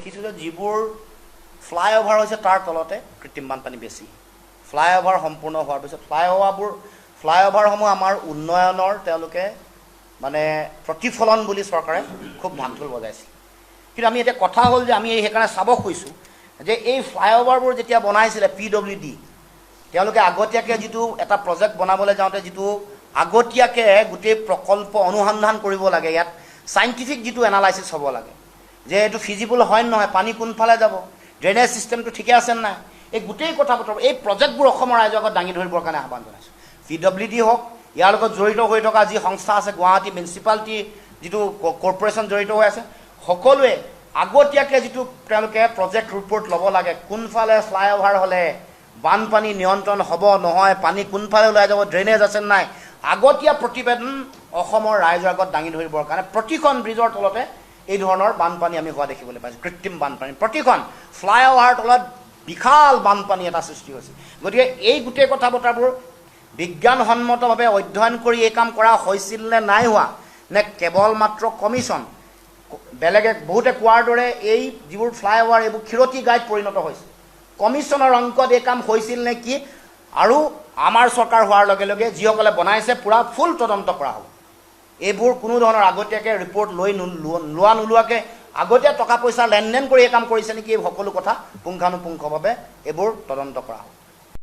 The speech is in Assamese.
দেখিছোঁ যে যিবোৰ ফ্লাইঅভাৰ হৈছে তাৰ তলতে কৃত্ৰিম বানপানী বেছি। ফ্লাইঅভাৰ সম্পূৰ্ণ হোৱাৰ পিছত ফ্লাইঅভাৰসমূহ আমাৰ উন্নয়নৰ তেওঁলোকে মানে প্ৰতিফলন বুলি চৰকাৰে খুব ঢাকঢোল বজাইছিল। কিন্তু আমি এতিয়া কথা হ'ল যে আমি সেইকাৰণে চাব খুজিছোঁ যে এই ফ্লাইঅভাৰবোৰ যেতিয়া বনাইছিলে PWD, তেওঁলোকে আগতীয়াকৈ যিটো এটা প্ৰজেক্ট বনাবলৈ যাওঁতে যিটো আগতীয়াকৈ গোটেই প্ৰকল্প অনুসন্ধান কৰিব লাগে, ইয়াত চাইণ্টিফিক যিটো এনালাইচিছ হ'ব লাগে যে এইটো ফিজিবল হয় নহয়, পানী কোনফালে যাব, ড্ৰেইনেজ ছিষ্টেমটো ঠিকে আছে নাই, এই গোটেই কথা বতৰা এই প্ৰজেক্টবোৰ অসমৰ ৰাইজৰ আগত দাঙি ধৰিবৰ কাৰণে আহ্বান জনাইছোঁ। PWD হওক, ইয়াৰ লগত জড়িত হৈ থকা যি সংস্থা আছে, গুৱাহাটী মিউনিচিপালিটি যিটো কৰ্পৰেশ্যন জড়িত হৈ আছে, সকলোৱে আগতীয়াকৈ যিটো তেওঁলোকে প্ৰজেক্ট ৰিপৰ্ট ল'ব লাগে, কোনফালে ফ্লাইঅভাৰ হ'লে বানপানী নিয়ন্ত্ৰণ হ'ব নহয়, পানী কোনফালে ওলাই যাব, ড্ৰেইনেজ আছে নাই, আগতীয়া প্ৰতিবেদন অসমৰ ৰাইজৰ আগত দাঙি ধৰিবৰ কাৰণে প্ৰতিখন ব্ৰিজৰ তলতে এই ধৰণৰ বানপানী আমি হোৱা দেখিবলৈ পাইছোঁ। কৃত্ৰিম বানপানী প্ৰতিখন ফ্লাইঅভাৰৰ তলত বিশাল বানপানী এটা সৃষ্টি হৈছে। গতিকে এই গোটেই কথা বতৰাবোৰ বিজ্ঞানসন্মতভাৱে অধ্যয়ন কৰি এই কাম কৰা হৈছিল নে নাই হোৱা, নে কেৱল মাত্ৰ কমিশ্যন, বেলেগে বহুতে কোৱাৰ দৰে এই যিবোৰ ফ্লাইঅভাৰ এইবোৰ ক্ষীৰতী গাইত পৰিণত হৈছে, কমিশ্যনৰ অংকত এই কাম হৈছিল নে কি, আৰু আমাৰ চৰকাৰ হোৱাৰ লগে লগে যিসকলে বনাইছে পূৰা ফুল তদন্ত কৰা হ'ব। এইবোৰ কোনো ধৰণৰ আগতীয়াকৈ ৰিপৰ্ট লোৱা নোলোৱাকৈ আগতীয়া টকা পইচা লেনদেন কৰি এই কাম কৰিছে নেকি, এই সকলো কথা পুংখানুপুংখভাৱে এইবোৰ তদন্ত কৰা হ'ব।